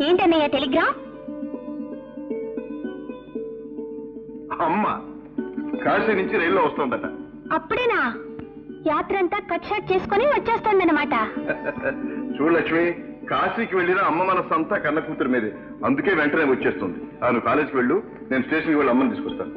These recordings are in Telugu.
ఏంటన్నయ్య టెలిగ్రామ్? అమ్మ కాశీ నుంచి రైల్లో వస్తుందట. అప్పుడేనా? యాత్ర అంతా కట్ షాట్ చేసుకుని వచ్చేస్తుందన్నమాట. చూడు లక్ష్మి, కాశీకి వెళ్ళిన అమ్మ మనస్సంతా కన్న కూతురు మీదే, అందుకే వెంటనే వచ్చేస్తుంది. నువ్వు కాలేజీకి వెళ్ళు, నేను స్టేషన్కి వెళ్ళి అమ్మని తీసుకొస్తాను.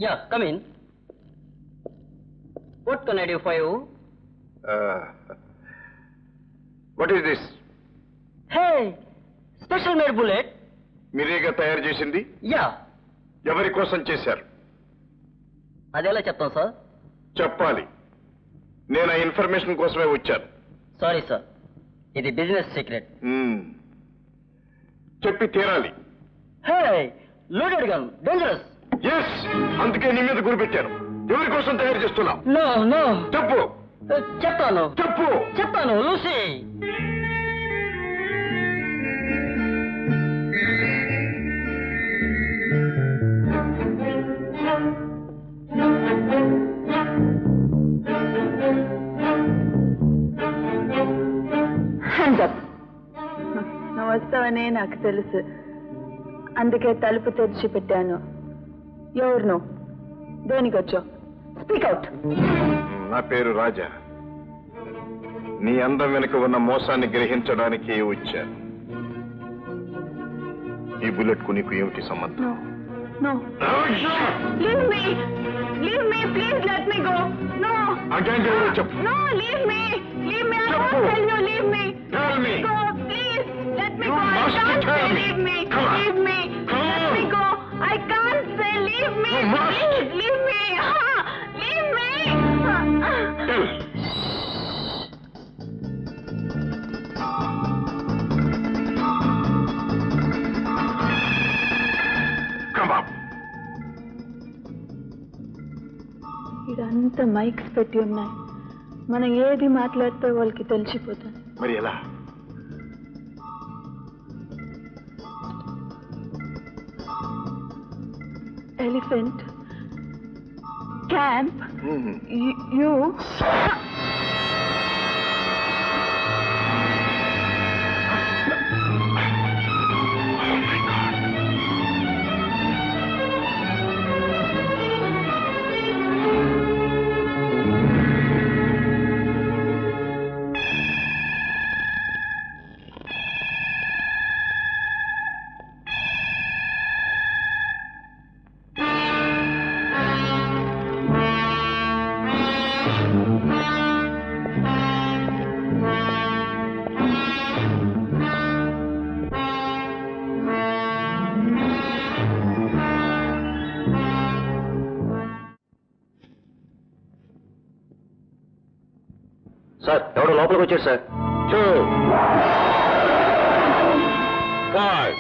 Yeah, come in. What can I do for you? What is this? Hey, special made bullet. మీరేగా తయారు చేసింది? Yeah. ఎవరి కోసం చేశారు? అదెలా చెప్తాం సార్? చెప్పాలి. నేను ఆ ఇన్ఫర్మేషన్ కోసమే వచ్చాను. సారీ సార్, ఇది బిజినెస్ సీక్రెట్. చెప్పి తీరాలి. Hey, loaded gun, dangerous. Yes, అందుకే నీ మీద గురిపెట్టాను. ఎవరి కోసం తయారు చేస్తున్నా? No no. చెప్పు. చెప్తాను. చెప్పు. చెప్తాను. లూసీ. నువ్వు వస్తావనే నాకు తెలుసు, అందుకే తలుపు తెరిచి పెట్టాను. ఎవరు నువ్వు? దేనికి వచ్చావు? Speak out. నా పేరు రాజా. నీ అందం వెనుక ఉన్న మోసాన్ని గ్రహించడానికి వచ్చాను. ఈ బుల్లెట్ కు నీకు ఏమిటి సంబంధం? No. Leave me. Leave me. Please let me go. No. Again, చెప్పు. No, leave me. Leave me. I won't tell you. Leave me. Tell me. Go, please. Let me You go. I must can't tell say me. leave me. Come on. Leave me. Come Let on. me go. I can't say leave me. You must. Please, leave me. Leave me. Tell. Come up. ఇదంతా మైక్స్ పెట్టి ఉన్నాయి. మనం ఏది మాట్లాడితే వాళ్ళకి తెలిసిపోతుంది. మరి ఎలా? Elephant camp. యూ సార్, ఎవడో లోపలికి వచ్చాడు సార్. 2 5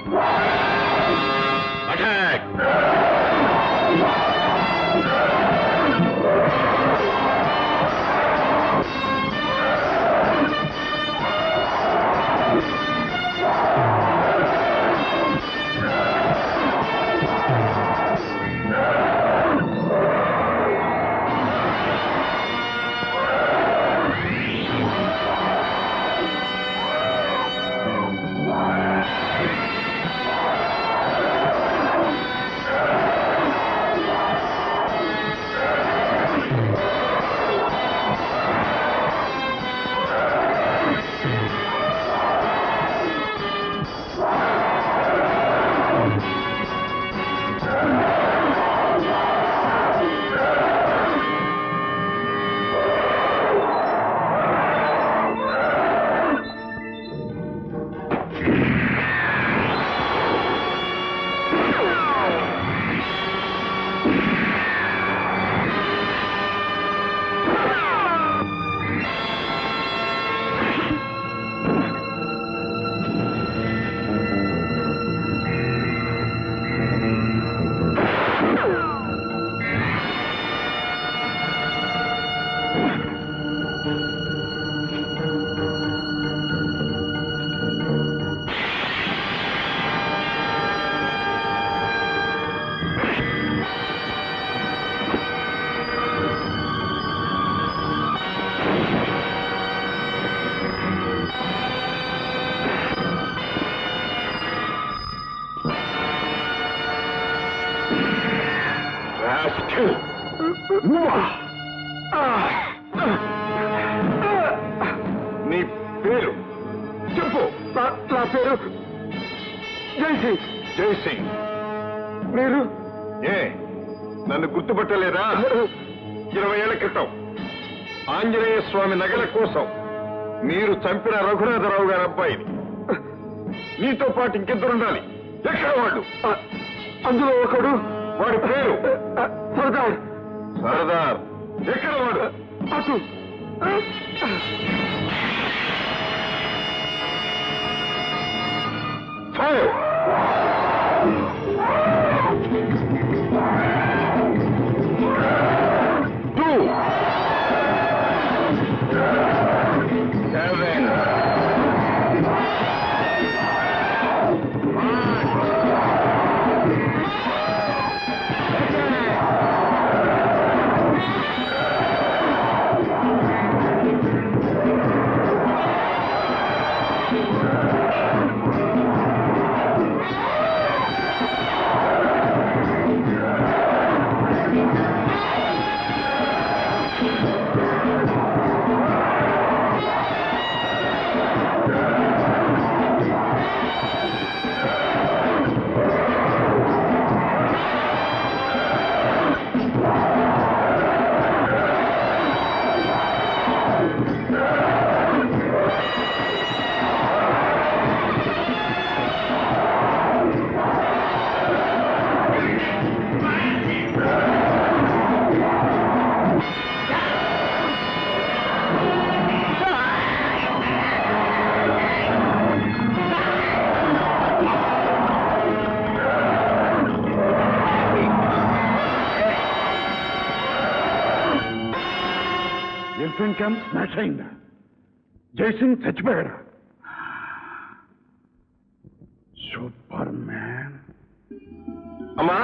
అటాక్. నీ పేరు చెప్పు. నా పేరు జైసింగ్. జైసింగ్, మీరు నన్ను గుర్తుపట్టలేదా? 20 ఏళ్ల క్రితం ఆంజనేయ స్వామి నగల కోసం మీరు చంపిన రఘునాథరావు గారి అబ్బాయిని. నీతో పాటు ఇంకెద్దరుండాలి. ఎక్కడ వాళ్ళు? అందులో ఒకడు, వాడి పేరు సర్దార్. సర్దార్ ఎక్కడ వాడు? అటు. ఫైర్. ఎలిఫెంట్ క్యాంప్ స్మాష్ అయిందా? జైసింగ్ చచ్చిపోయాడా? Superman. అమ్మా